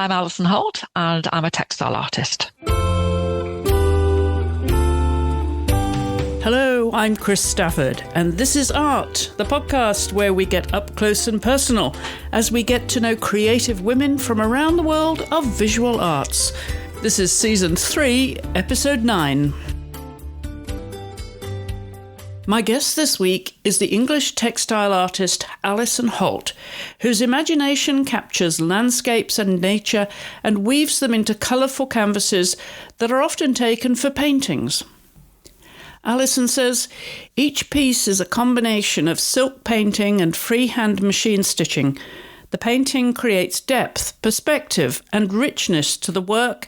I'm Alison Holt, and I'm a textile artist. Hello, I'm Chris Stafford, and this is Art, the podcast where we get up close and personal as we get to know creative women from around the world of visual arts. This is Season 3, Episode 9. My guest this week is the English textile artist Alison Holt, whose imagination captures landscapes and nature and weaves them into colourful canvases that are often taken for paintings. Alison says each piece is a combination of silk painting and freehand machine stitching. The painting creates depth, perspective and richness to the work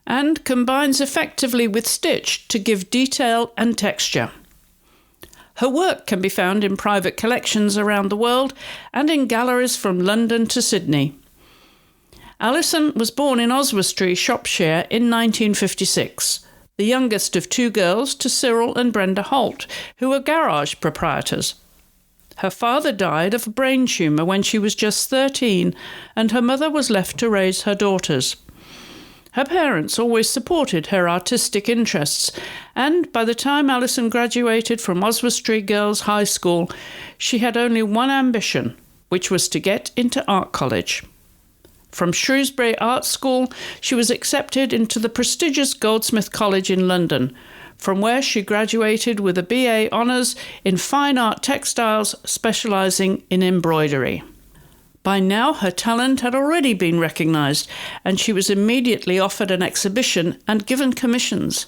and combines effectively with stitch to give detail and texture. Her work can be found in private collections around the world and in galleries from London to Sydney. Alison was born in Oswestry, Shropshire in 1956, the youngest of two girls to Cyril and Brenda Holt, who were garage proprietors. Her father died of a brain tumour when she was just 13, and her mother was left to raise her daughters. Her parents always supported her artistic interests, and by the time Alison graduated from Oswestry Girls' High School, she had only one ambition, which was to get into art college. From Shrewsbury Art School, she was accepted into the prestigious Goldsmith College in London, from where she graduated with a BA Honours in Fine Art Textiles, specialising in embroidery. By now, her talent had already been recognised, and she was immediately offered an exhibition and given commissions.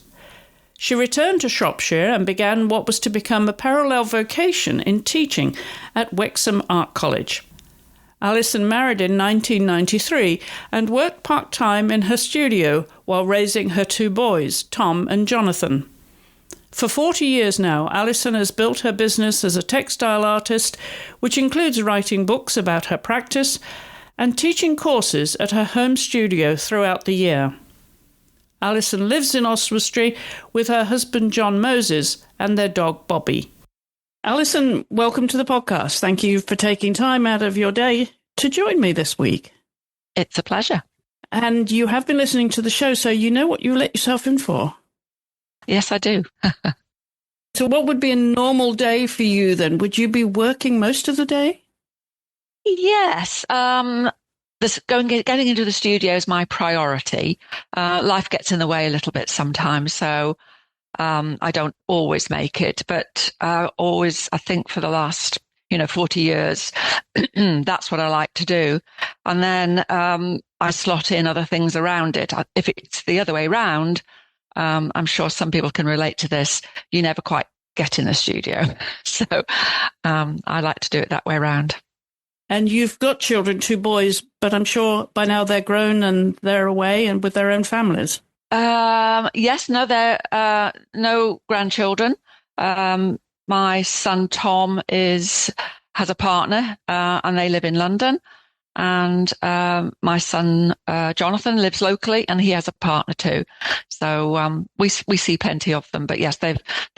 She returned to Shropshire and began what was to become a parallel vocation in teaching at Wexham Art College. Alison married in 1993 and worked part-time in her studio while raising her two boys, Tom and Jonathan. For 40 years now, Alison has built her business as a textile artist, which includes writing books about her practice and teaching courses at her home studio throughout the year. Alison lives in Oswestry with her husband John Moses and their dog Bobby. Alison, welcome to the podcast. Thank you for taking time out of your day to join me this week. It's a pleasure. And you have been listening to the show, so you know what you let yourself in for. Yes, I do. So what would be a normal day for you then? Would you be working most of the day? Yes. Getting into the studio is my priority. Life gets in the way a little bit sometimes, so I don't always make it, but I think for the last 40 years, that's what I like to do. And then I slot in other things around it. If it's the other way round, I'm sure some people can relate to this. You never quite get in the studio. So I like to do it that way around. And you've got children, two boys, but I'm sure by now they're grown and they're away and with their own families. Yes, no, they're no grandchildren. My son Tom has a partner, and they live in London. And my son Jonathan lives locally, and he has a partner too. So we see plenty of them. But yes, they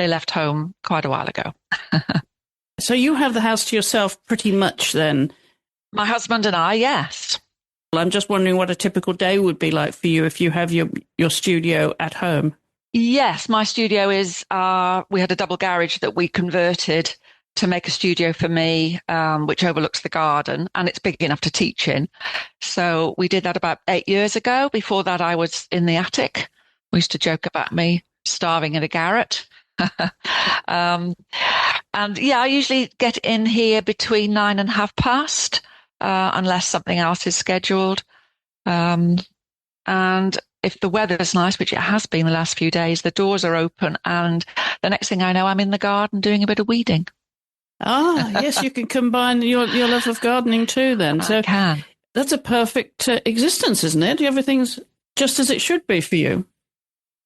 left home quite a while ago. So you have the house to yourself pretty much then? My husband and I, yes. Well, I'm just wondering what a typical day would be like for you if you have your studio at home. Yes, my studio is. We had a double garage that we converted to make a studio for me, which overlooks the garden, and it's big enough to teach in. So we did that about 8 years ago. Before that, I was in the attic. We used to joke about me starving in a garret. And yeah, I usually get in here between 9 and past, unless something else is scheduled. And if the weather is nice, which it has been the last few days, the doors are open, and the next thing I know, I'm in the garden doing a bit of weeding. Ah, yes, you can combine your love of gardening too then. I can. That's a perfect existence, isn't it? Everything's just as it should be for you.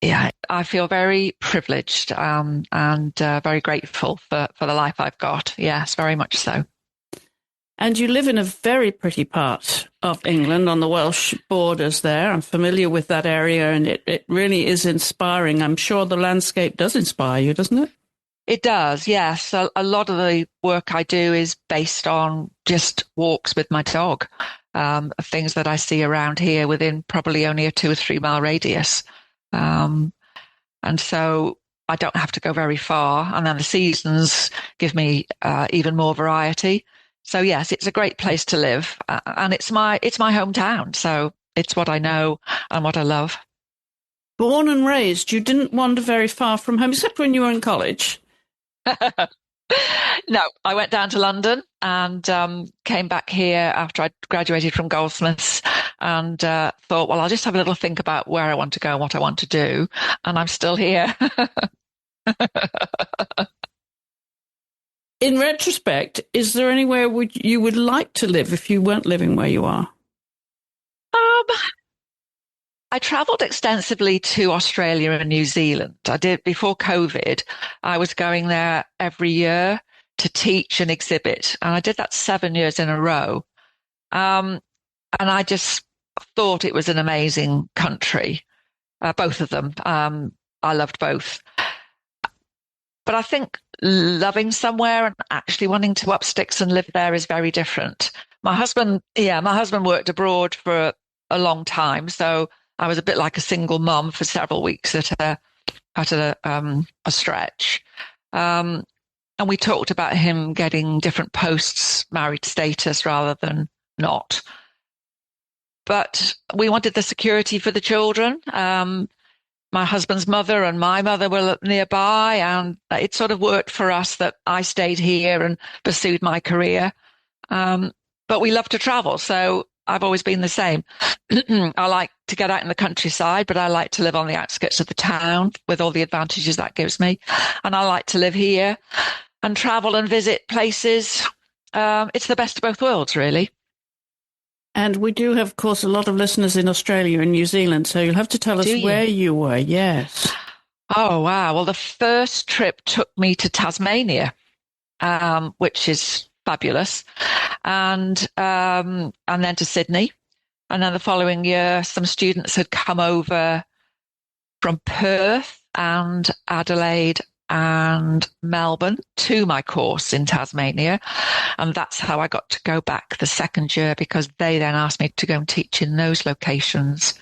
Yeah, I feel very privileged and very grateful for the life I've got. Yes, very much so. And you live in a very pretty part of England on the Welsh borders there. I'm familiar with that area, and it really is inspiring. I'm sure the landscape does inspire you, doesn't it? It does, yes. A lot of the work I do is based on just walks with my dog. of things that I see around here within probably only a 2 or 3 mile radius. Um, and so I don't have to go very far. And then the seasons give me even more variety. So yes, it's a great place to live, and it's my hometown. So it's what I know and what I love. Born and raised, you didn't wander very far from home, except when you were in college. No, I went down to London and came back here after I graduated from Goldsmiths and thought, well, I'll just have a little think about where I want to go and what I want to do. And I'm still here. In retrospect, is there anywhere you would like to live if you weren't living where you are? Um, I traveled extensively to Australia and New Zealand. I did before COVID. I was going there every year to teach and exhibit. And I did that 7 years in a row. And I just thought it was an amazing country, both of them. I loved both. But I think loving somewhere and actually wanting to up sticks and live there is very different. My husband worked abroad for a long time. So I was a bit like a single mum for several weeks at a stretch. And we talked about him getting different posts, married status rather than not. But we wanted the security for the children. My husband's mother and my mother were nearby, and it sort of worked for us that I stayed here and pursued my career. But we love to travel, so I've always been the same. I like to get out in the countryside, but I like to live on the outskirts of the town with all the advantages that gives me. And I like to live here and travel and visit places. It's the best of both worlds, really. And we do have, of course, a lot of listeners in Australia and New Zealand, so you'll have to tell us where you were. Yes. Oh, wow. Well, the first trip took me to Tasmania, which is fabulous, and then to Sydney. And then the following year, some students had come over from Perth and Adelaide and Melbourne to my course in Tasmania. And that's how I got to go back the second year, because they then asked me to go and teach in those locations.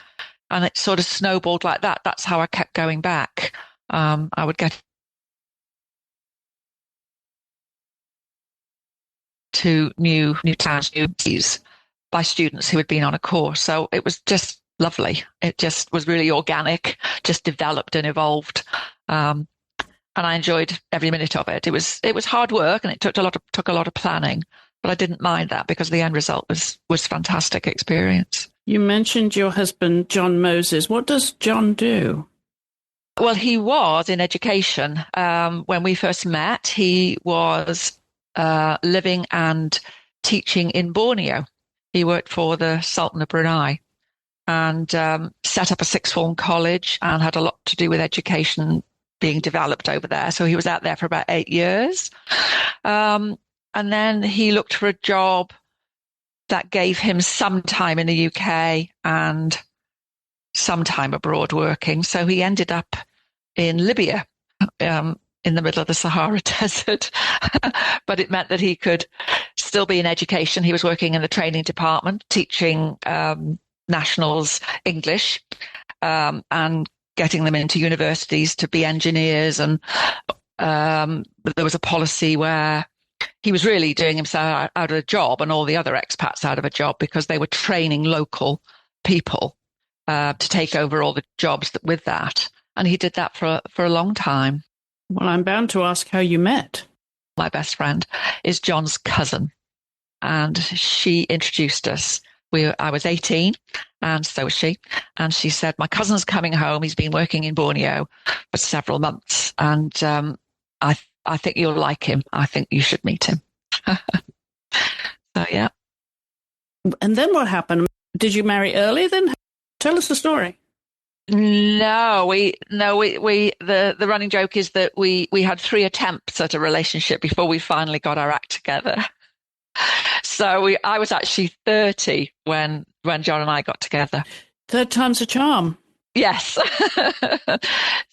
And it sort of snowballed like that. That's how I kept going back. I would get to new towns, new cities by students who had been on a course. So it was just lovely. It just was really organic, just developed and evolved. And I enjoyed every minute of it. It was hard work, and it took a lot of planning, but I didn't mind that because the end result was fantastic experience. You mentioned your husband, John Moses. What does John do? Well, he was in education. When we first met, he was living and teaching in Borneo. He worked for the Sultan of Brunei and set up a sixth form college and had a lot to do with education being developed over there. So he was out there for about 8 years. And then he looked for a job that gave him some time in the UK and some time abroad working. So he ended up in Libya, in the middle of the Sahara Desert. But it meant that he could still be in education. He was working in the training department, teaching nationals English and getting them into universities to be engineers. And there was a policy where he was really doing himself out of a job and all the other expats out of a job, because they were training local people to take over all the jobs with that. And he did that for a long time. Well, I'm bound to ask how you met. My best friend is John's cousin, and she introduced us. I was 18, and so was she. And she said, my cousin's coming home. He's been working in Borneo for several months, and I think you'll like him. I think you should meet him. So, yeah. And then what happened? Did you marry early then? Tell us the story. No, the running joke is that we had 3 attempts at a relationship before we finally got our act together. So I was actually 30 when John and I got together. Third time's a charm. Yes.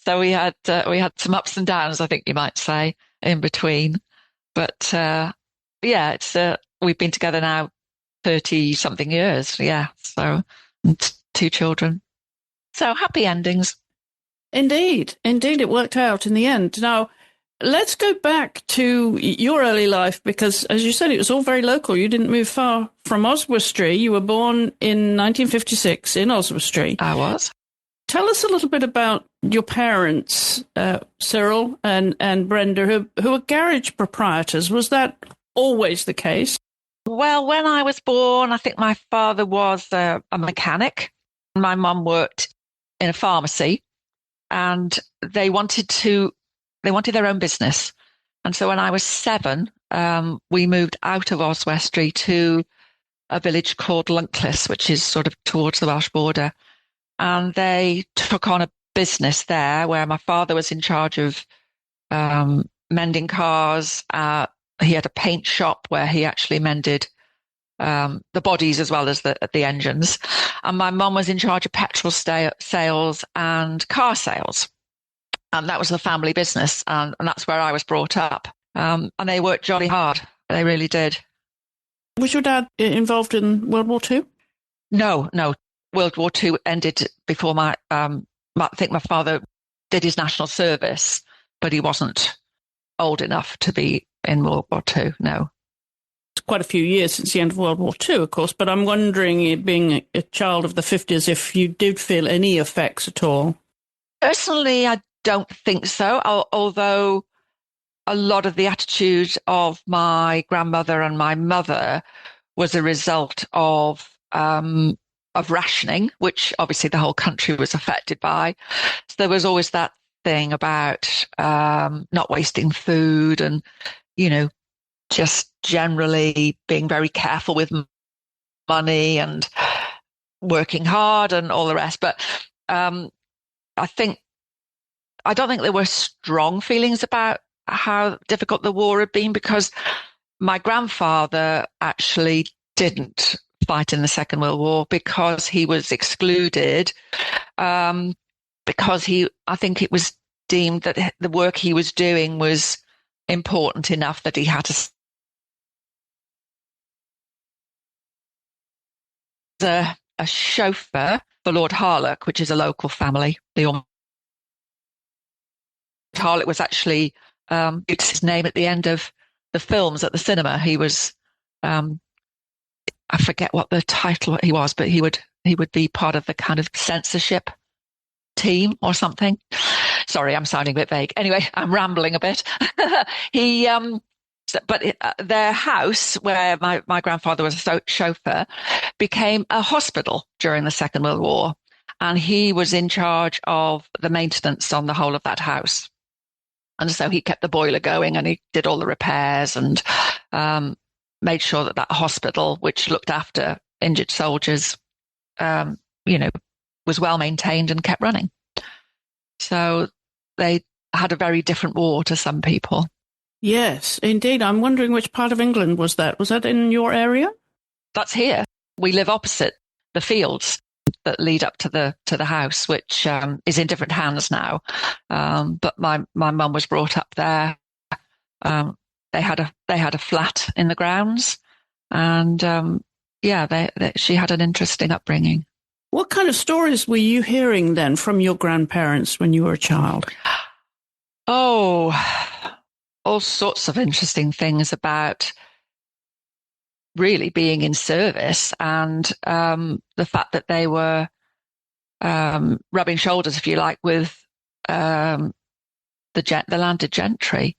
So we had some ups and downs, I think you might say, in between. But yeah, it's we've been together now 30 something years. Yeah. So two children. So happy endings. Indeed. Indeed, it worked out in the end. Now, let's go back to your early life because, as you said, it was all very local. You didn't move far from Oswestry. You were born in 1956 in Oswestry. I was. Tell us a little bit about your parents, Cyril and Brenda, who are garage proprietors. Was that always the case? Well, when I was born, I think my father was a mechanic. My mum worked in a pharmacy, and they wanted their own business. And so when I was 7, we moved out of Oswestry to a village called Luncliffe, which is sort of towards the Welsh border. And they took on a business there where my father was in charge of mending cars. He had a paint shop where he actually mended the bodies as well as the engines. And my mum was in charge of petrol sales and car sales. And that was the family business. And that's where I was brought up. And they worked jolly hard. They really did. Was your dad involved in World War II? No. World War II ended before I think my father did his national service, but he wasn't old enough to be in World War II, no. It's quite a few years since the end of World War II, of course, but I'm wondering, being a child of the 50s, if you did feel any effects at all. Personally, I don't think so, although a lot of the attitude of my grandmother and my mother was a result of rationing, which obviously the whole country was affected by. So there was always that thing about not wasting food and, just generally being very careful with money and working hard and all the rest. But I don't think there were strong feelings about how difficult the war had been, because my grandfather actually didn't fight in the Second World War because he was excluded, because I think it was deemed that the work he was doing was important enough that he had to a chauffeur for Lord Harlech, which is a local family. Harlech was actually it's his name at the end of the films at the cinema. He was I forget what the title he was, but he would be part of the kind of censorship team or something. Sorry, I'm sounding a bit vague. Anyway, I'm rambling a bit. Their house, where my grandfather was a chauffeur, became a hospital during the Second World War. And he was in charge of the maintenance on the whole of that house. And so he kept the boiler going and he did all the repairs and made sure that hospital, which looked after injured soldiers, was well maintained and kept running. So they had a very different war to some people. Yes, indeed. I'm wondering which part of England was that? Was that in your area? That's here. We live opposite the fields that lead up to the house, which is in different hands now. But my mum was brought up there. They had a flat in the grounds, and she had an interesting upbringing. What kind of stories were you hearing then from your grandparents when you were a child? Oh, all sorts of interesting things about really being in service, and the fact that they were rubbing shoulders, if you like, with the landed gentry.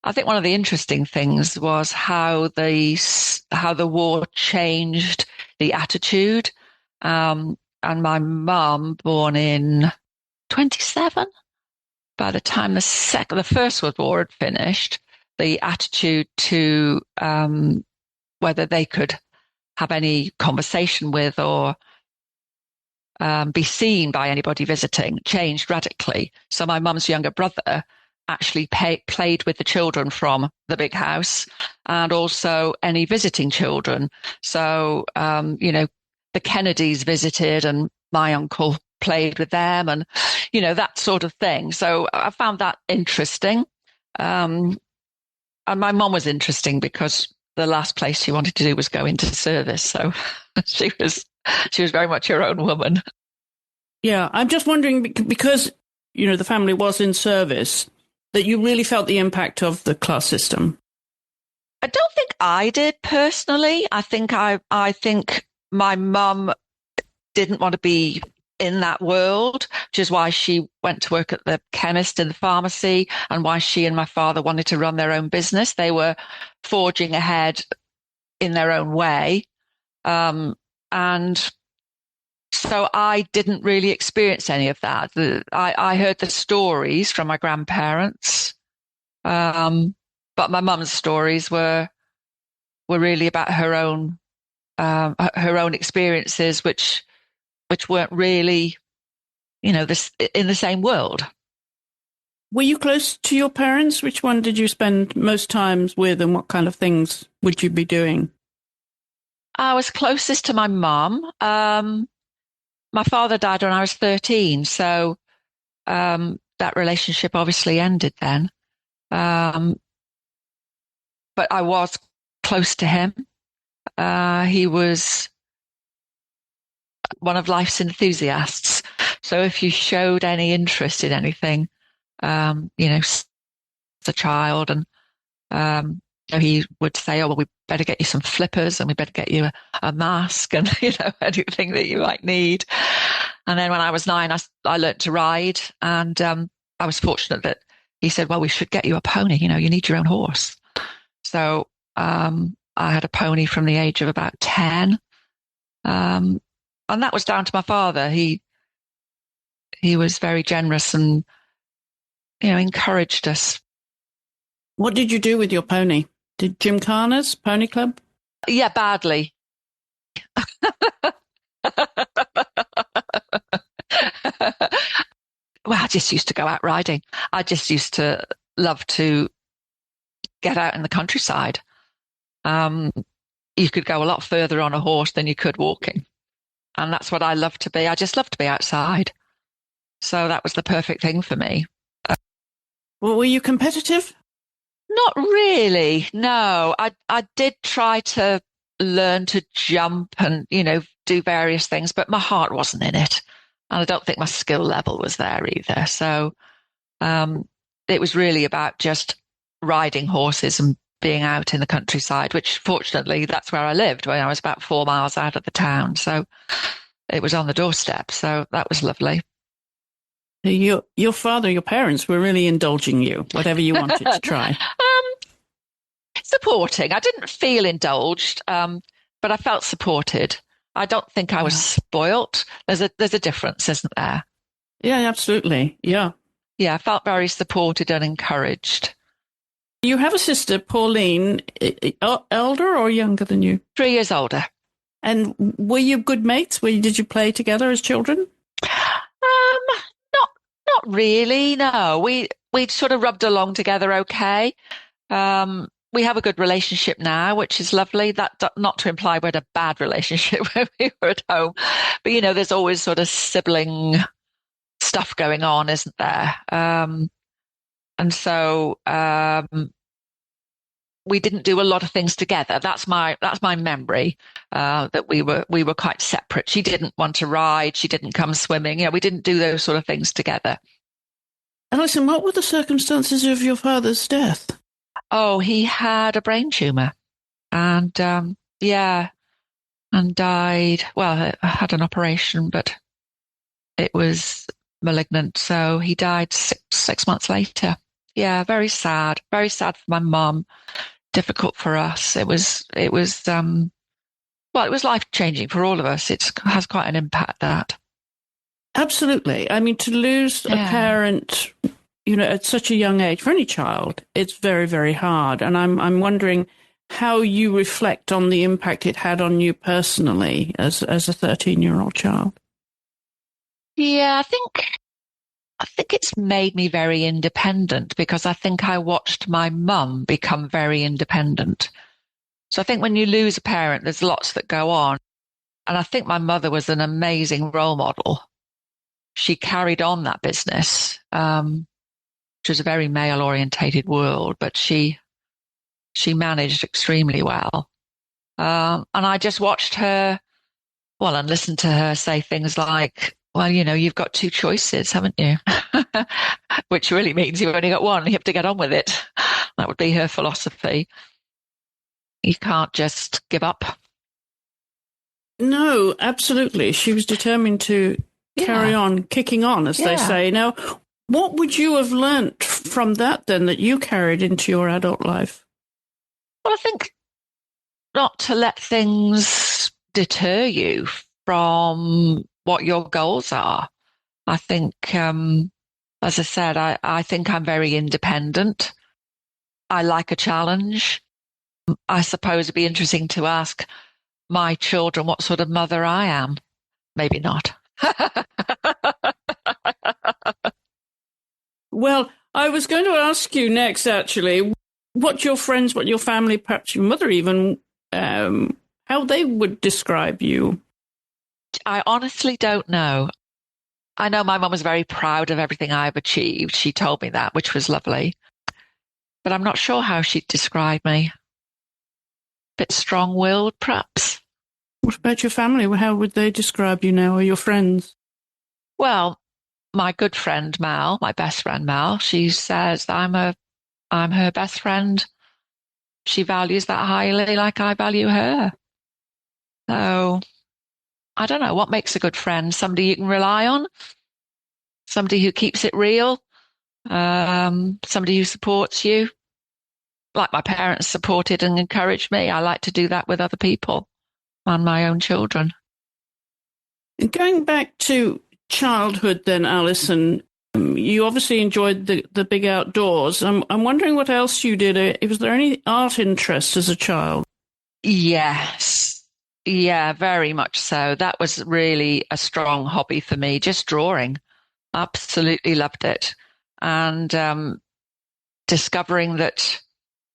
I think one of the interesting things was how the war changed the attitude. And my mum, born in 27, by the time the First World War had finished, the attitude to whether they could have any conversation with or be seen by anybody visiting changed radically. So my mum's younger brother actually played with the children from the big house, and also any visiting children. So, the Kennedys visited and my uncle played with them and, that sort of thing. So I found that interesting. And my mum was interesting because the last place she wanted to do was go into service. So she was very much her own woman. Yeah, I'm just wondering because, the family was in service, that you really felt the impact of the class system. I don't think I did personally. I think my mum didn't want to be in that world, which is why she went to work at the chemist in the pharmacy and why she and my father wanted to run their own business. They were forging ahead in their own way. And so I didn't really experience any of that. I heard the stories from my grandparents, but my mum's stories were really about her own experiences, which weren't really, this in the same world. Were you close to your parents? Which one did you spend most times with, and what kind of things would you be doing? I was closest to my mum. My father died when I was 13, so that relationship obviously ended then. But I was close to him. He was one of life's enthusiasts. So if you showed any interest in anything, as a child, and he would say, "Oh, well, we better get you some flippers, and we better get you a mask, and anything that you might need." And then when I was 9, I learnt to ride, and I was fortunate that he said, "Well, we should get you a pony. You need your own horse." So I had a pony from the age of about 10. And that was down to my father. He was very generous and, encouraged us. What did you do with your pony? Did gymkhanas, pony club? Yeah, badly. Well, I just used to go out riding. I just used to love to get out in the countryside. You could go a lot further on a horse than you could walking. And that's what I love to be. I just love to be outside. So that was the perfect thing for me. Well, were you competitive? Not really. No, I did try to learn to jump and, do various things, but my heart wasn't in it. And I don't think my skill level was there either. So it was really about just riding horses and being out in the countryside, which fortunately that's where I lived when I was about 4 miles out of the town. So it was on the doorstep. So that was lovely. Your father, your parents were really indulging you, whatever you wanted to try. Supporting. I didn't feel indulged, but I felt supported. I don't think I was spoilt. There's a difference, isn't there? Yeah, absolutely. Yeah. Yeah, I felt very supported and encouraged. You have a sister, Pauline, elder or younger than you? 3 years older. And were you good mates? Did you play together as children? Not really. No, we sort of rubbed along together. Okay. We have a good relationship now, which is lovely. That not to imply we had a bad relationship when we were at home, but there's always sort of sibling stuff going on, isn't there? And so we didn't do a lot of things together. That's my memory. That we were quite separate. She didn't want to ride. She didn't come swimming. We didn't do those sort of things together. Alison, what were the circumstances of your father's death? Oh, he had a brain tumor, and and died. Well, I had an operation, but it was malignant, so he died six months later. Yeah, very sad for my mum. Difficult for us. It was life-changing for all of us. It has quite an impact, that. Absolutely. I mean, to lose a parent, at such a young age, for any child, it's very, very hard. And I'm wondering how you reflect on the impact it had on you personally as a 13-year-old child. Yeah, I think it's made me very independent, because I think I watched my mum become very independent. So I think when you lose a parent, there's lots that go on. And I think my mother was an amazing role model. She carried on that business, which was a very male-orientated world, but she she managed extremely well. And I just watched her, well, and listened to her say things like, well, you've got two choices, haven't you? Which really means you've only got one. You have to get on with it. That would be her philosophy. You can't just give up. No, absolutely. She was determined to carry on, kicking on, as they say. Now, what would you have learnt from that then that you carried into your adult life? Well, I think not to let things deter you from what your goals are. I think, as I said, I think I'm very independent. I like a challenge. I suppose it'd be interesting to ask my children what sort of mother I am. Maybe not. Well, I was going to ask you next, actually, what your friends, what your family, perhaps your mother even, how they would describe you. I honestly don't know. I know my mum was very proud of everything I've achieved. She told me that, which was lovely. But I'm not sure how she'd describe me. Bit strong-willed, perhaps. What about your family? How would they describe you now, or your friends? Well, my good friend Mal, my best friend Mal, she says that I'm her best friend. She values that highly, like I value her. So I don't know what makes a good friend. Somebody you can rely on, somebody who keeps it real, somebody who supports you. Like my parents supported and encouraged me. I like to do that with other people and my own children. Going back to childhood then, Alison, you obviously enjoyed the big outdoors. I'm wondering what else you did. Was there any art interest as a child? Yes. Yeah, very much so. That was really a strong hobby for me, just drawing. Absolutely loved it. And discovering that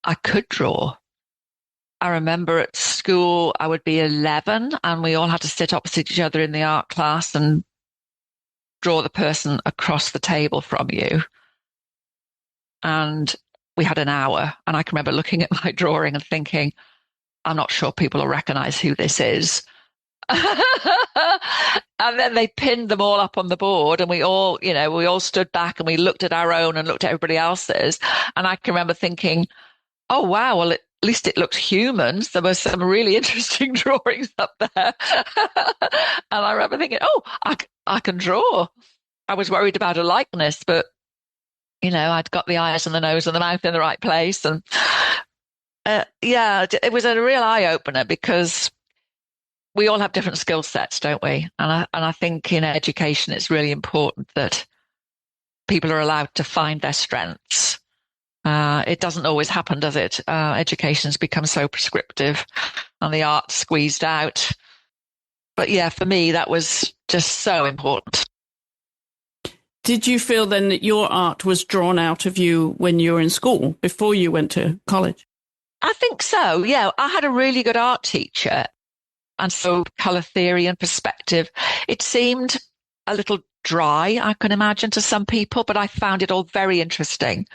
I could draw. I remember at school, I would be 11 and we all had to sit opposite each other in the art class and draw the person across the table from you. And we had an hour. And I can remember looking at my drawing and thinking, I'm not sure people will recognize who this is. And then they pinned them all up on the board and we all stood back and we looked at our own and looked at everybody else's. And I can remember thinking, oh, wow, well, at least it looks human. There were some really interesting drawings up there. And I remember thinking, oh, I can draw. I was worried about a likeness, but, I'd got the eyes and the nose and the mouth in the right place. And it was a real eye-opener because we all have different skill sets, don't we? And I think in education, it's really important that people are allowed to find their strengths. It doesn't always happen, does it? Education's become so prescriptive and the art's squeezed out. But yeah, for me, that was just so important. Did you feel then that your art was drawn out of you when you were in school, before you went to college? I think so, yeah. I had a really good art teacher. And so colour theory and perspective, it seemed a little dry, I can imagine, to some people, but I found it all very interesting.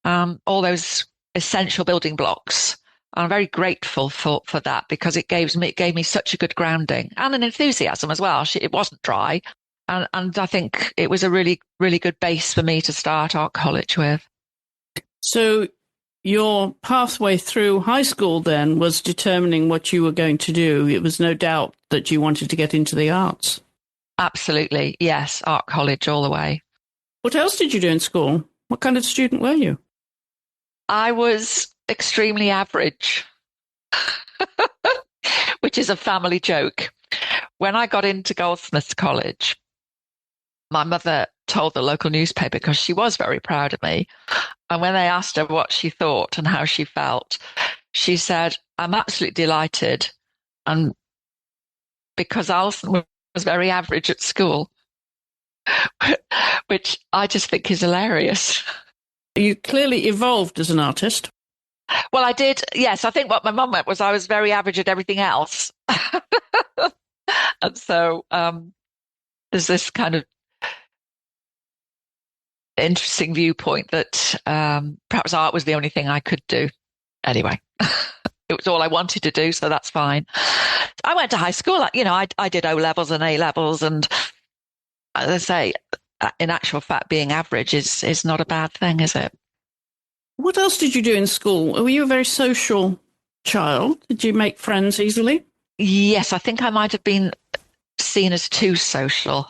All those essential building blocks. I'm very grateful for that because it gave me such a good grounding and an enthusiasm as well. It wasn't dry. And I think it was a really, really good base for me to start art college with. So your pathway through high school then was determining what you were going to do. It was no doubt that you wanted to get into the arts. Absolutely. Yes. Art college all the way. What else did you do in school? What kind of student were you? I was extremely average, which is a family joke. When I got into Goldsmiths College, my mother told the local newspaper because she was very proud of me. And when they asked her what she thought and how she felt, she said, I'm absolutely delighted. And because Alison was very average at school, which I just think is hilarious. You clearly evolved as an artist. Well, I did. Yes, I think what my mum meant was I was very average at everything else. And so there's this kind of interesting viewpoint that perhaps art was the only thing I could do. anyway, it was all I wanted to do, so that's fine. I went to high school. You know, I did O levels and A levels, and as I say, in actual fact, being average is not a bad thing, is it? What else did you do in school? Were you a very social child? Did you make friends easily? Yes, I think I might have been seen as too social.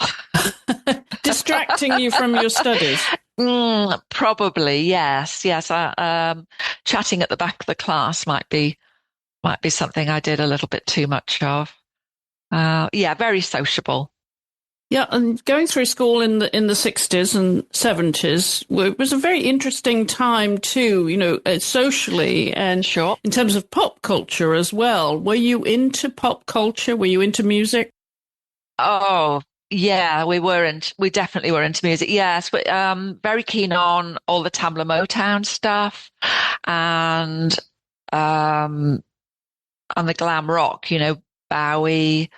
Distracting you from your studies? Probably, yes. Chatting at the back of the class might be something I did a little bit too much of. Very sociable. Yeah, and going through school in the 60s and 70s was a very interesting time too, you know, socially and sure. In terms of pop culture as well. Were you into pop culture? Were you into music? Oh, yeah, we definitely were into music. Yes, very keen on all the Tamla Motown stuff and the glam rock, you know, Bowie,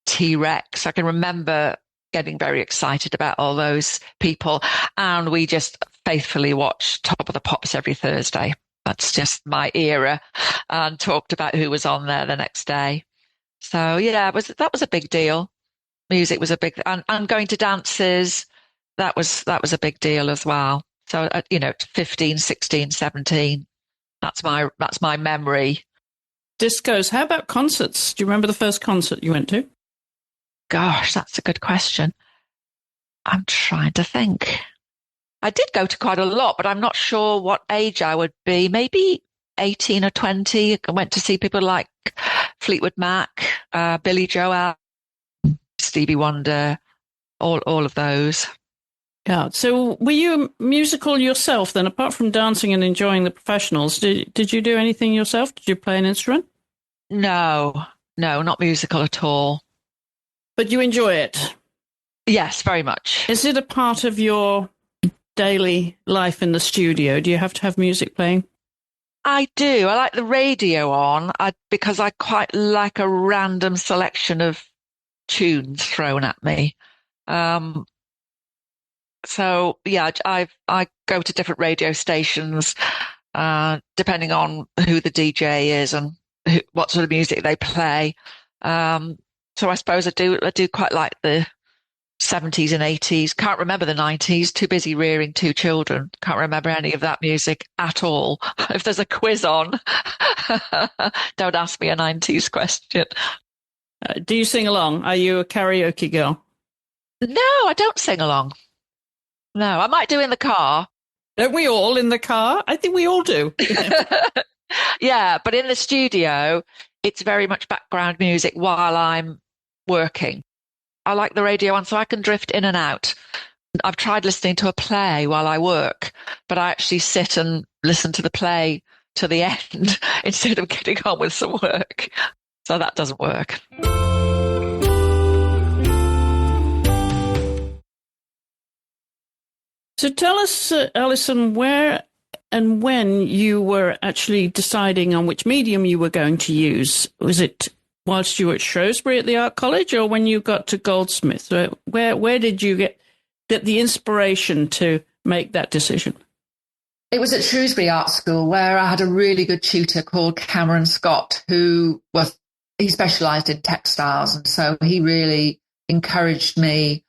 T-Rex. I can remember getting very excited about all those people. And we just faithfully watched Top of the Pops every Thursday. That's just my era, and talked about who was on there the next day. So yeah, that was a big deal. Music was a big, and going to dances, that was a big deal as well. So, 15, 16, 17, that's my memory. Discos. How about concerts? Do you remember the first concert you went to? Gosh, that's a good question. I'm trying to think. I did go to quite a lot, but I'm not sure what age I would be. Maybe 18 or 20. I went to see people like Fleetwood Mac, Billy Joel, Stevie Wonder, all of those. Yeah. So were you musical yourself then, apart from dancing and enjoying the professionals? Did you do anything yourself? Did you play an instrument? No, not musical at all. But you enjoy it? Yes, very much. Is it a part of your daily life in the studio? Do you have to have music playing? I do. I like the radio on because I quite like a random selection of tunes thrown at me. So yeah, I go to different radio stations, depending on who the DJ is and what sort of music they play. So I suppose I do quite like the 70s and 80s. Can't remember the 90s. Too busy rearing two children. Can't remember any of that music at all. If there's a quiz on, don't ask me a 90s question. Do you sing along? Are you a karaoke girl? No, I don't sing along. No, I might do in the car. Don't we all in the car? I think we all do. Yeah, but in the studio, it's very much background music while I'm working. I like the radio on so I can drift in and out. I've tried listening to a play while I work, but I actually sit and listen to the play to the end instead of getting on with some work. So that doesn't work. So tell us, Alison, where and when you were actually deciding on which medium you were going to use. Was it whilst you were at Shrewsbury at the Art College or when you got to Goldsmiths? Where did you get the inspiration to make that decision? It was at Shrewsbury Art School where I had a really good tutor called Cameron Scott, he specialised in textiles. And so he really encouraged me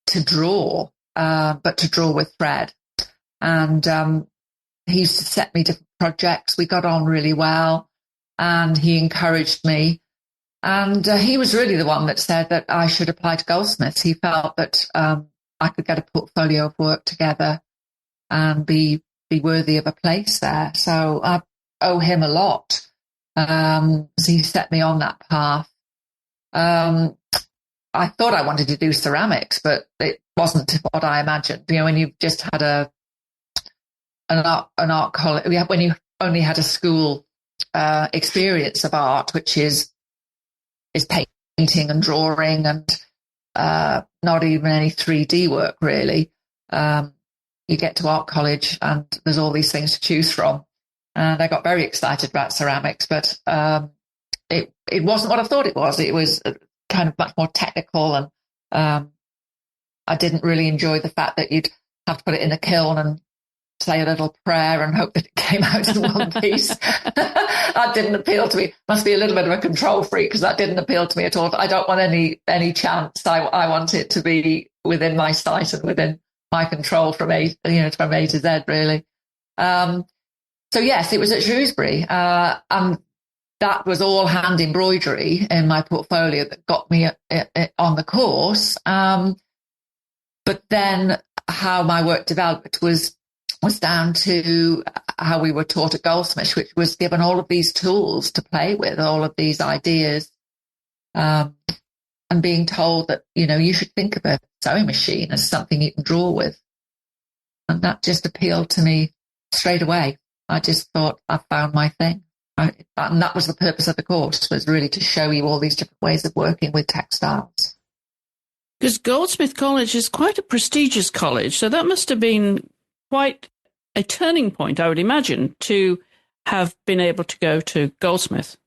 to draw, but to draw with thread. And he used to set me different projects. We got on really well and he encouraged me. And he was really the one that said that I should apply to Goldsmiths. He felt that I could get a portfolio of work together and be worthy of a place there. So I owe him a lot. So he set me on that path. I thought I wanted to do ceramics, but it wasn't what I imagined. You know, when you've just had an art college, when you only had a school experience of art, which is painting and drawing and not even any 3D work really. You get to art college and there's all these things to choose from. And I got very excited about ceramics, but it wasn't what I thought it was. It was kind of much more technical, and I didn't really enjoy the fact that you'd have to put it in a kiln and say a little prayer and hope that it came out in one piece. That didn't appeal to me. Must be a little bit of a control freak, because that didn't appeal to me at all. I don't want any chance. I want it to be within my sight and within my control from A to Z, really. So yes, it was at Shrewsbury, and that was all hand embroidery in my portfolio that got me on the course. But then how my work developed was down to how we were taught at Goldsmiths, which was given all of these tools to play with, all of these ideas, and being told that, you should think of a sewing machine as something you can draw with. And that just appealed to me straight away. I just thought I found my thing. And that was the purpose of the course, was really to show you all these different ways of working with textiles. Because Goldsmith College is quite a prestigious college, so that must have been quite a turning point, I would imagine, to have been able to go to Goldsmith.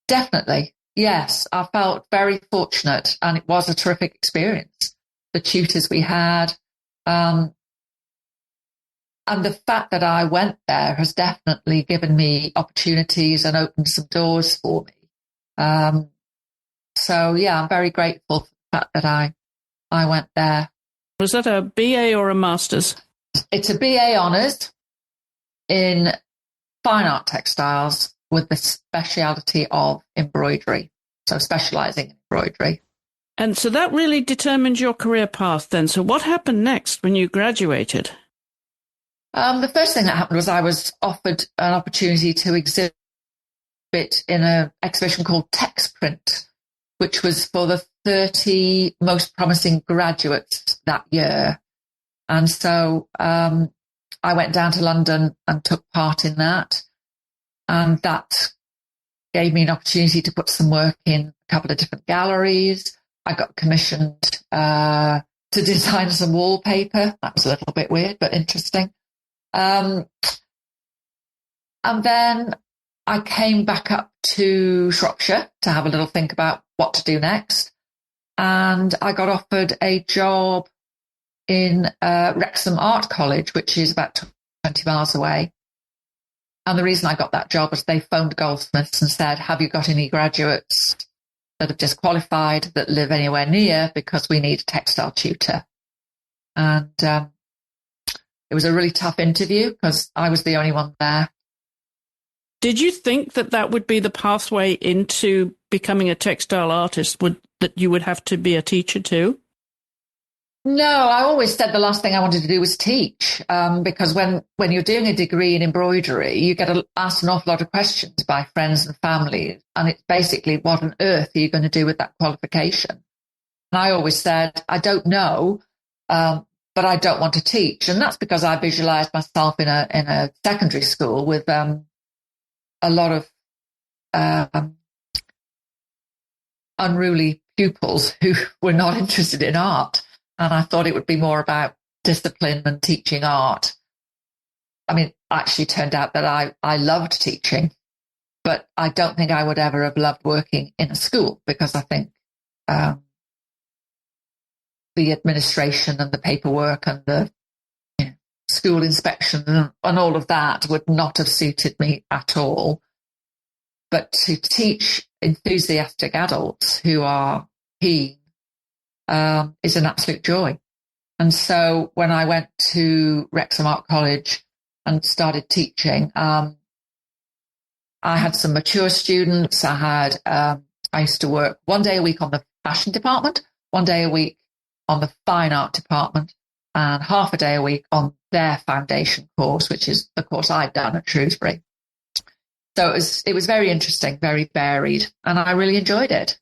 Definitely, yes. I felt very fortunate, and it was a terrific experience. The tutors we had, and the fact that I went there has definitely given me opportunities and opened some doors for me. So, yeah, I'm very grateful for the fact that I went there. Was that a BA or a master's? It's a BA honours in fine art textiles with the speciality of embroidery, so specialising in embroidery. And so that really determined your career path then. So what happened next when you graduated? The first thing that happened was I was offered an opportunity to exhibit in an exhibition called Textprint, which was for the 30 most promising graduates that year. And so I went down to London and took part in that. And that gave me an opportunity to put some work in a couple of different galleries. I got commissioned to design some wallpaper. That was a little bit weird, but interesting. And then I came back up to Shropshire to have a little think about what to do next. And I got offered a job in Wrexham Art College, which is about 20 miles away. And the reason I got that job was they phoned Goldsmiths and said, have you got any graduates that have just qualified that live anywhere near, because we need a textile tutor. And it was a really tough interview because I was the only one there. Did you think that that would be the pathway into becoming a textile artist, that you would have to be a teacher too? No, I always said the last thing I wanted to do was teach, because when you're doing a degree in embroidery, you get asked an awful lot of questions by friends and family, and it's basically, what on earth are you going to do with that qualification? And I always said, I don't know, but I don't want to teach. And that's because I visualized myself in a secondary school with a lot of unruly pupils who were not interested in art. And I thought it would be more about discipline than teaching art. I mean, actually turned out that I loved teaching, but I don't think I would ever have loved working in a school, because I think the administration and the paperwork and the school inspection and all of that would not have suited me at all. But to teach enthusiastic adults who are keen is an absolute joy. And so when I went to Wrexham Art College and started teaching, I had some mature students. I used to work one day a week on the fashion department, one day a week on the fine art department, and half a day a week on their foundation course, which is the course I'd done at Shrewsbury. So it was very interesting, very varied, and I really enjoyed it.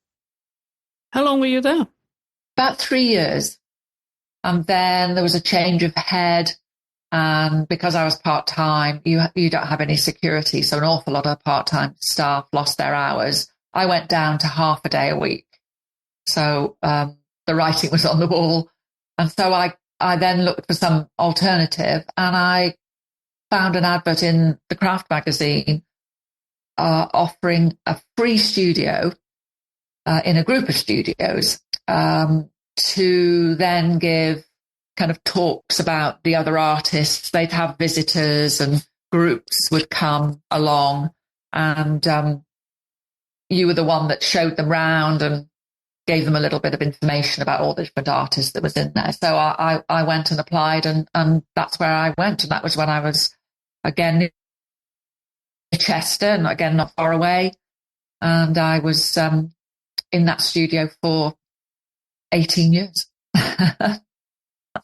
How long were you there? About 3 years. And then there was a change of head. And because I was part-time, you don't have any security. So an awful lot of part-time staff lost their hours. I went down to half a day a week. So the writing was on the wall. And so I then looked for some alternative, and I found an advert in the Craft magazine offering a free studio in a group of studios to then give kind of talks about the other artists. They'd have visitors and groups would come along, and you were the one that showed them round and gave them a little bit of information about all the different artists that was in there. So I went and applied, and that's where I went. And that was when I was, again, near Chester, and again, not far away. And I was in that studio for 18 years.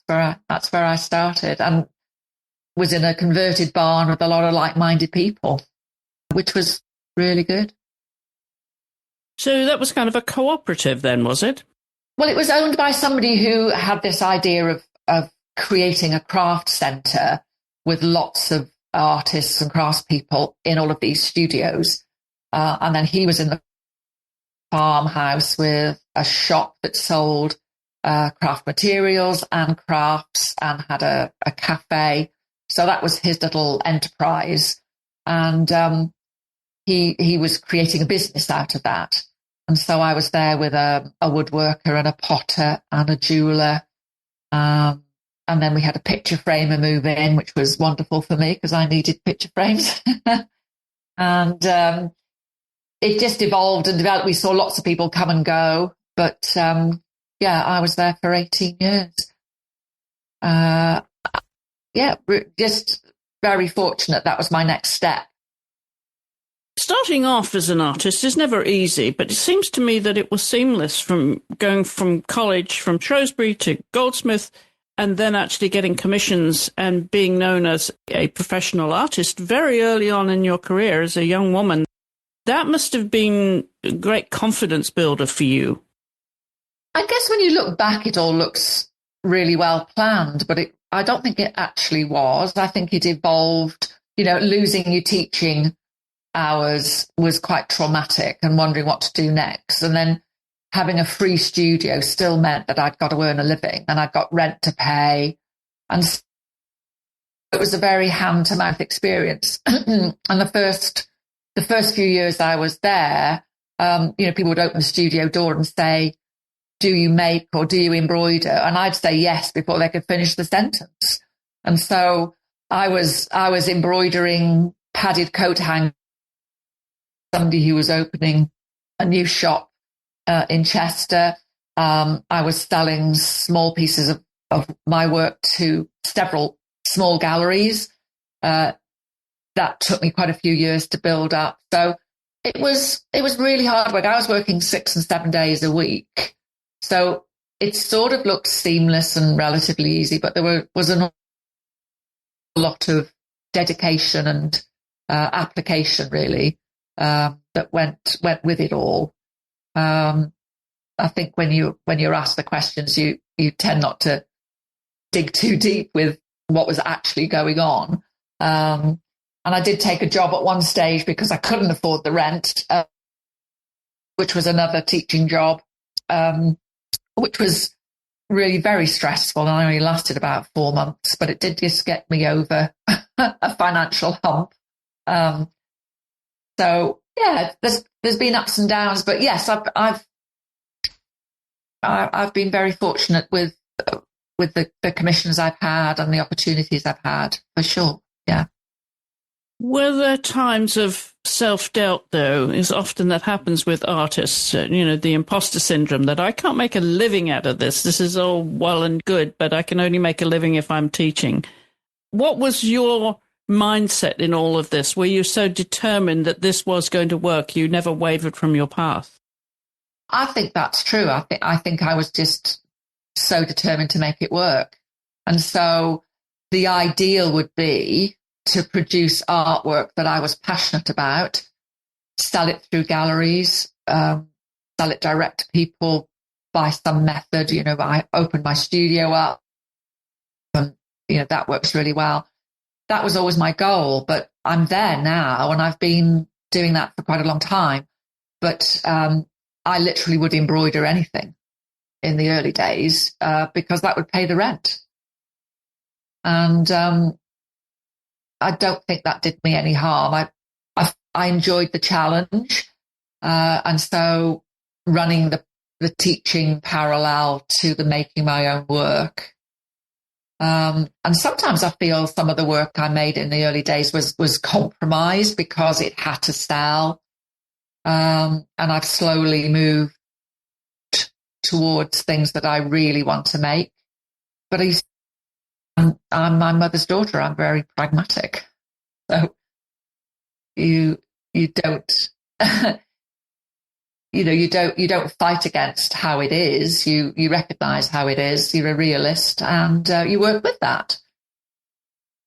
That's where I started, and was in a converted barn with a lot of like-minded people, which was really good. So that was kind of a cooperative then, was it? Well, it was owned by somebody who had this idea of creating a craft centre with lots of artists and craftspeople in all of these studios. And then he was in the farmhouse with a shop that sold craft materials and crafts, and had a cafe. So that was his little enterprise. And he was creating a business out of that. And so I was there with a woodworker and a potter and a jeweler. And then we had a picture framer move in, which was wonderful for me because I needed picture frames. And it just evolved and developed. We saw lots of people come and go. But I was there for 18 years. Just very fortunate. That was my next step. Starting off as an artist is never easy, but it seems to me that it was seamless from going from college, from Shrewsbury to Goldsmith, and then actually getting commissions and being known as a professional artist very early on in your career as a young woman. That must have been a great confidence builder for you. I guess when you look back, it all looks really well planned, but I don't think it actually was. I think it evolved. Losing your teaching hours was quite traumatic, and wondering what to do next. And then having a free studio still meant that I'd got to earn a living, and I'd got rent to pay. And it was a very hand-to-mouth experience. And the first few years I was there, people would open the studio door and say, "Do you make or do you embroider?" And I'd say yes before they could finish the sentence. And so I was embroidering padded coat hangers. Somebody who was opening a new shop in Chester. I was selling small pieces of my work to several small galleries. That took me quite a few years to build up. So it was really hard work. I was working 6 and 7 days a week. So it sort of looked seamless and relatively easy, but there was a lot of dedication and application, really. That went with it all. I think when you're asked the questions, you tend not to dig too deep with what was actually going on. And I did take a job at one stage because I couldn't afford the rent, which was another teaching job, which was really very stressful. And I only lasted about 4 months, but it did just get me over a financial hump. So yeah, there's been ups and downs, but yes, I've been very fortunate with the commissions I've had and the opportunities I've had, for sure. Yeah. Were there times of self-doubt, though? Is often that happens with artists, the imposter syndrome, that I can't make a living out of this. This is all well and good, but I can only make a living if I'm teaching. What was your mindset in all of this? Were you so determined that this was going to work, you never wavered from your path? I think that's true. I think I was just so determined to make it work. And so the ideal would be to produce artwork that I was passionate about, sell it through galleries, sell it direct to people by some method. I opened my studio up and, that works really well. That was always my goal, but I'm there now and I've been doing that for quite a long time. But I literally would embroider anything in the early days because that would pay the rent. And I don't think that did me any harm. I enjoyed the challenge. And so running the teaching parallel to the making my own work And sometimes I feel some of the work I made in the early days was compromised because it had to sell. And I've slowly moved towards things that I really want to make. But I'm my mother's daughter. I'm very pragmatic. So you don't, you don't fight against how it is. You recognize how it is. You're a realist, and you work with that.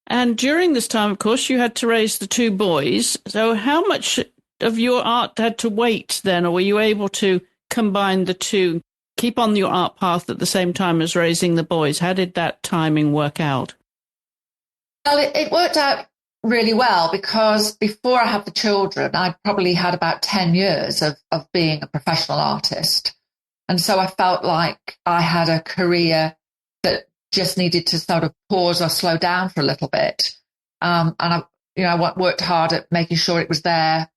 And during this time, of course, you had to raise the two boys. So how much of your art had to wait then, or were you able to combine the two, keep on your art path at the same time as raising the boys? How did that timing work out? Well, it worked out really well because before I had the children, I probably had about 10 years of being a professional artist. And so I felt like I had a career that just needed to sort of pause or slow down for a little bit. And I worked hard at making sure it was there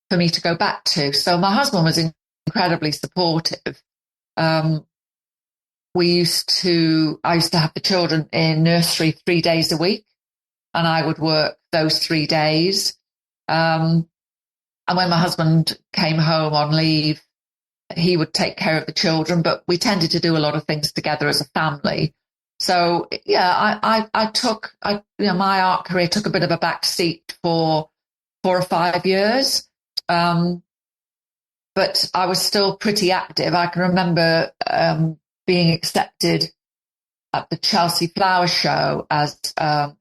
for me to go back to. So my husband was incredibly supportive. I used to have the children in nursery 3 days a week, and I would work those 3 days. And when my husband came home on leave, he would take care of the children, but we tended to do a lot of things together as a family. So yeah, my art career took a bit of a back seat for 4 or 5 years. But I was still pretty active. I can remember being accepted at the Chelsea Flower Show as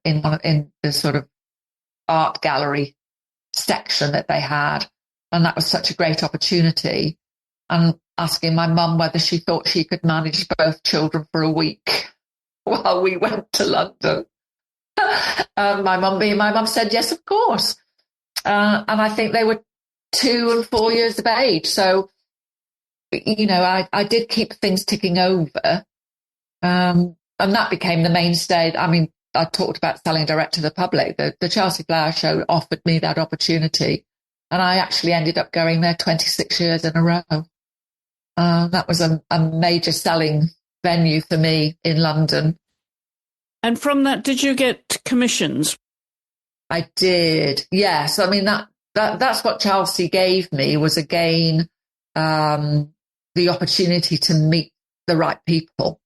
in the sort of art gallery section that they had. And that was such a great opportunity. And asking my mum whether she thought she could manage both children for a week while we went to London. My mum said, yes, of course. And I think they were 2 and 4 years of age. So, I did keep things ticking over. And that became the mainstay. I mean, I talked about selling direct to the public. The Chelsea Flower Show offered me that opportunity. And I actually ended up going there 26 years in a row. That was a major selling venue for me in London. And from that, did you get commissions? I did, yes. I mean, that's what Chelsea gave me, was again the opportunity to meet the right people.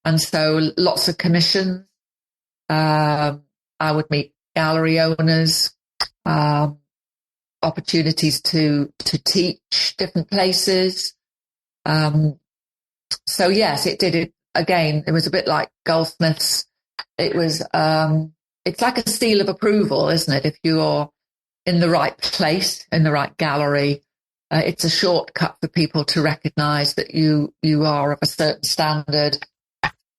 And so lots of commissions. I would meet gallery owners, opportunities to teach different places. So yes, it did it again. It was a bit like goldsmiths. It was, it's like a seal of approval, isn't it? If you're in the right place, in the right gallery, it's a shortcut for people to recognize that you are of a certain standard.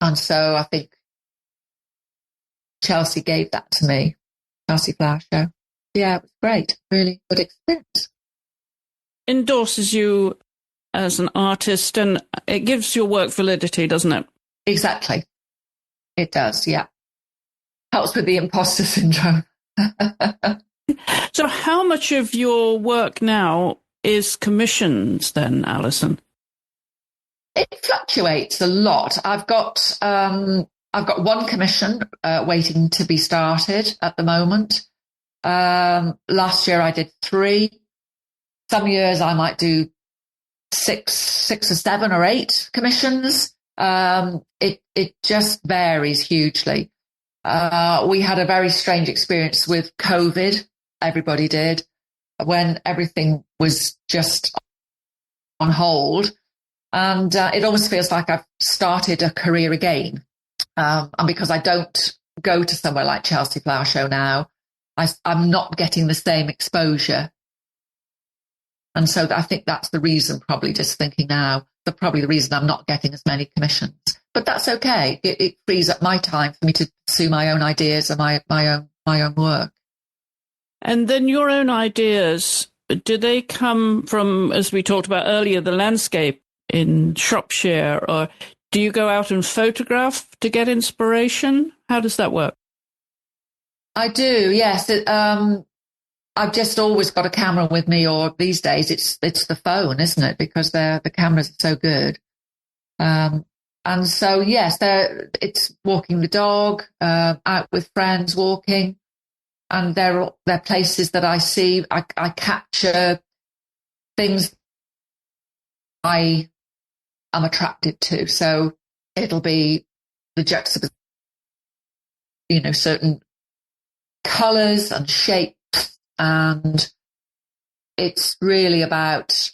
And so I think Chelsea gave that to me, Chelsea Flower Show. Yeah, it was great. Really good experience. Endorses you as an artist, and it gives your work validity, doesn't it? Exactly. It does, yeah. Helps with the imposter syndrome. So how much of your work now is commissions then, Alison? It fluctuates a lot. I've got one commission waiting to be started at the moment. Last year I did 3. Some years I might do 6 or 7 or 8 commissions. It just varies hugely. We had a very strange experience with COVID. Everybody did, when everything was just on hold. And it almost feels like I've started a career again. And because I don't go to somewhere like Chelsea Flower Show now, I'm not getting the same exposure. And so I think that's the reason, probably just thinking now, probably the reason I'm not getting as many commissions. But that's okay. It frees up my time for me to pursue my own ideas and my own work. And then your own ideas, do they come from, as we talked about earlier, the landscape in Shropshire, or do you go out and photograph to get inspiration? How does that work? I do, yes. I've just always got a camera with me, or these days it's the phone, isn't it? Because the cameras are so good. And And so, yes, it's walking the dog, out with friends, walking. And they're places that I see. I capture things I am attracted to. So it'll be the juxtaposition, certain colours and shapes. And it's really about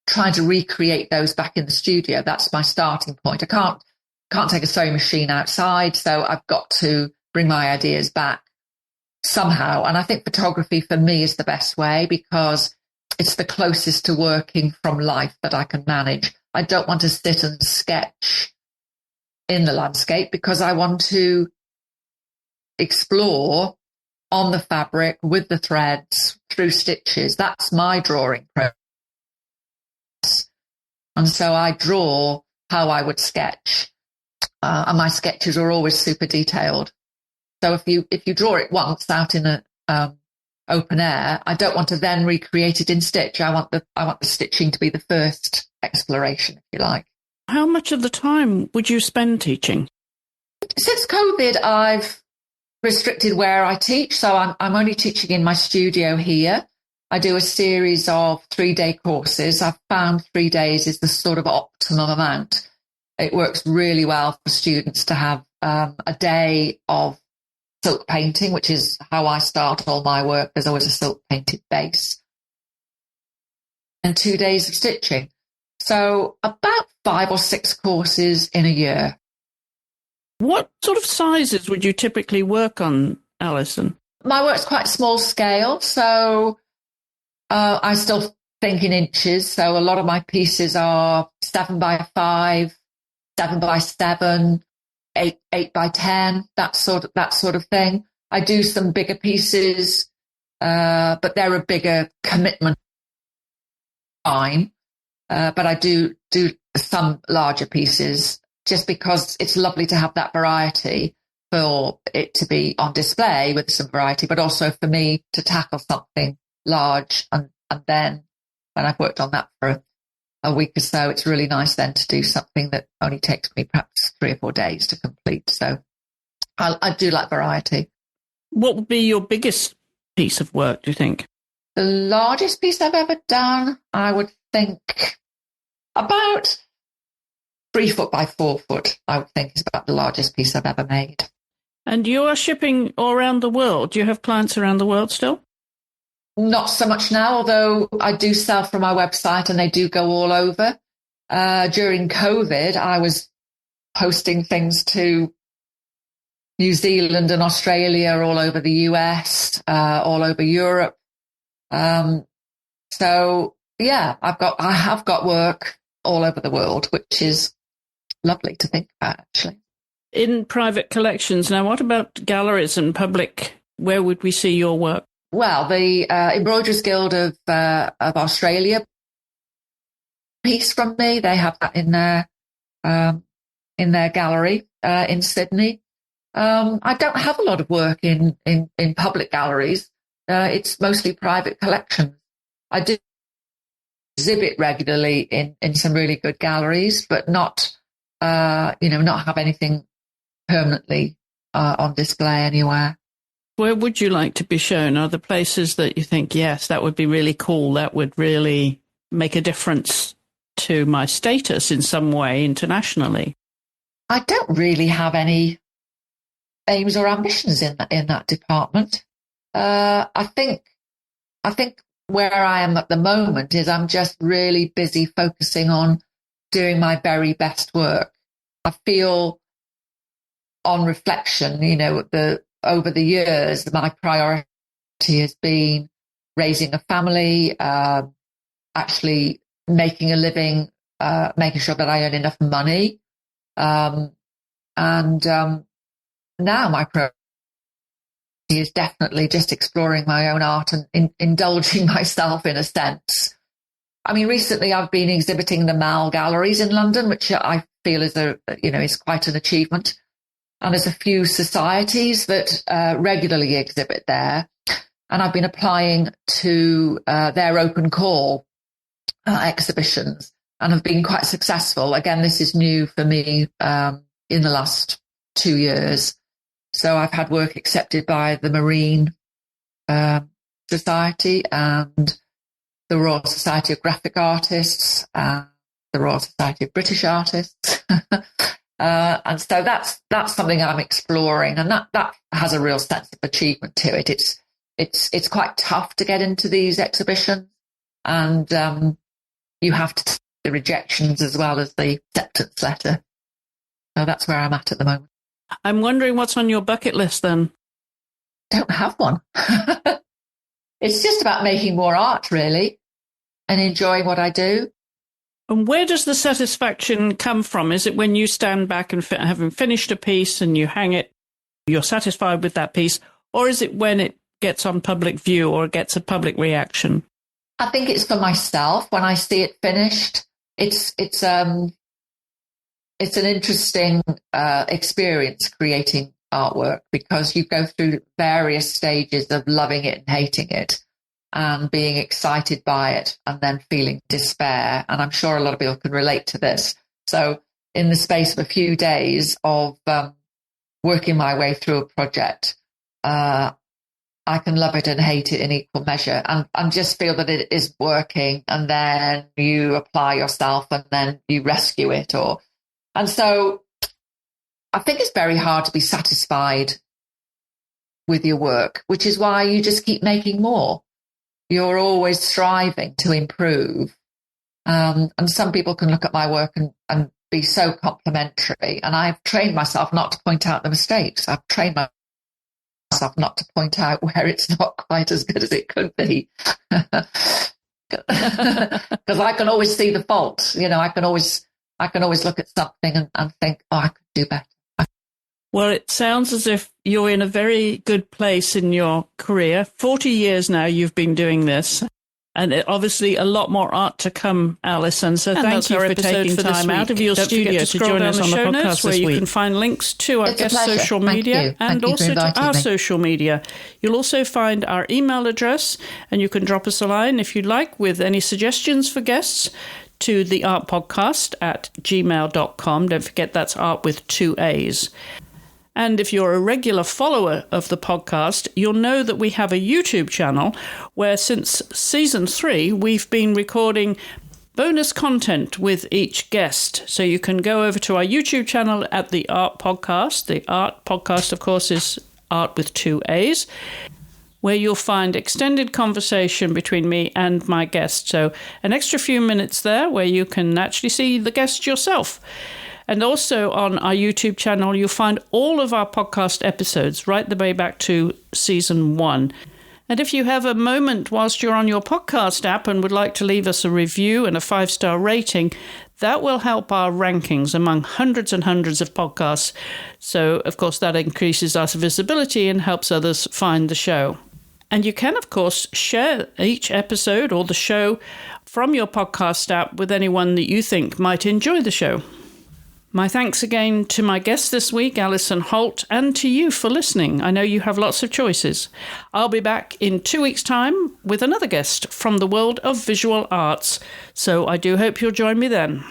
trying to recreate those back in the studio. That's my starting point. I can't take a sewing machine outside, so I've got to bring my ideas back somehow. And I think photography for me is the best way because it's the closest to working from life that I can manage. I don't want to sit and sketch in the landscape because I want to explore on the fabric with the threads through stitches. That's my drawing process. And so I draw how I would sketch. And my sketches are always super detailed. So if you draw it once out in the open air, I don't want to then recreate it in stitch. I want the stitching to be the first exploration, if you like. How much of the time would you spend teaching? Since COVID, I've restricted where I teach. So I'm only teaching in my studio here. I do a series of 3-day courses. I've found 3 days is the sort of optimum amount. It works really well for students to have a day of silk painting, which is how I start all my work. There's always a silk painted base. And 2 days of stitching. So about 5 or 6 courses in a year. What sort of sizes would you typically work on, Alison? My work's quite small scale, so I still think in inches. So a lot of my pieces are 7 by 5, 7 by 7, 8 by 10, that sort of thing. I do some bigger pieces, but they're a bigger commitment time. But I do some larger pieces just because it's lovely to have that variety, for it to be on display with some variety, but also for me to tackle something large. And then when I've worked on that for a week or so, it's really nice then to do something that only takes me perhaps 3 or 4 days to complete. So I do like variety. What would be your biggest piece of work, do you think? The largest piece I've ever done, I would think about 3 foot by 4 foot, I would think is about the largest piece I've ever made. And you are shipping all around the world. Do you have clients around the world still? Not so much now, although I do sell from my website and they do go all over. During COVID, I was posting things to New Zealand and Australia, all over the US, all over Europe. So yeah, I have got work all over the world, which is lovely to think about, actually. In private collections, now what about galleries and public? Where would we see your work? Well, the Embroiderers Guild of Australia piece from me, they have that in their gallery in Sydney. I don't have a lot of work in public galleries. It's mostly private collections. I do exhibit regularly in some really good galleries, but not have anything permanently on display anywhere. Where would you like to be shown? Are there places that you think, yes, that would be really cool, that would really make a difference to my status in some way internationally? I don't really have any aims or ambitions in that department. I think where I am at the moment is I'm just really busy focusing on doing my very best work. I feel, on reflection, over the years, my priority has been raising a family, actually making a living, making sure that I earn enough money. And now my priority is definitely just exploring my own art and indulging myself in a sense. I mean, recently I've been exhibiting the Mall galleries in London, which I feel is quite an achievement. And there's a few societies that regularly exhibit there. And I've been applying to their open call exhibitions. and have been quite successful. Again, this is new for me in the last 2 years. So I've had work accepted by the Marine Society and the Royal Society of Graphic Artists and the Royal Society of British Artists. And so that's something I'm exploring, and that has a real sense of achievement to it. It's quite tough to get into these exhibitions, and you have to take the rejections as well as the acceptance letter. So that's where I'm at the moment. I'm wondering what's on your bucket list then? Don't have one. It's just about making more art, really, and enjoying what I do. And where does the satisfaction come from? Is it when you stand back and having finished a piece and you hang it, you're satisfied with that piece? Or is it when it gets on public view or gets a public reaction? I think it's for myself when I see it finished. It's an interesting experience creating artwork, because you go through various stages of loving it and hating it, and being excited by it and then feeling despair. And I'm sure a lot of people can relate to this. So in the space of a few days of working my way through a project, I can love it and hate it in equal measure, and just feel that it is working, and then you apply yourself and then you rescue it. And so I think it's very hard to be satisfied with your work, which is why you just keep making more. You're always striving to improve. And some people can look at my work and be so complimentary. And I've trained myself not to point out the mistakes. I've trained myself not to point out where it's not quite as good as it could be. Because I can always see the fault. I can always look at something and think, oh, I could do better. Well, it sounds as if you're in a very good place in your career. 40 years now you've been doing this, and obviously a lot more art to come, Alison. So thank you for taking time out of your studio to join us on the podcast where you can find links to our guest social media and also to our social media. You'll also find our email address, and you can drop us a line if you'd like with any suggestions for guests to theartpodcast@gmail.com. Don't forget that's art with 2 A's. And if you're a regular follower of the podcast, you'll know that we have a YouTube channel where since season 3, we've been recording bonus content with each guest. So you can go over to our YouTube channel at The Art Podcast. The Art Podcast, of course, is art with 2 A's, where you'll find extended conversation between me and my guest. So an extra few minutes there where you can actually see the guest yourself. And also on our YouTube channel, you'll find all of our podcast episodes right the way back to season 1. And if you have a moment whilst you're on your podcast app and would like to leave us a review and a 5-star rating, that will help our rankings among hundreds and hundreds of podcasts. So, of course, that increases our visibility and helps others find the show. And you can, of course, share each episode or the show from your podcast app with anyone that you think might enjoy the show. My thanks again to my guest this week, Alison Holt, and to you for listening. I know you have lots of choices. I'll be back in 2 weeks' time with another guest from the world of visual arts. So I do hope you'll join me then.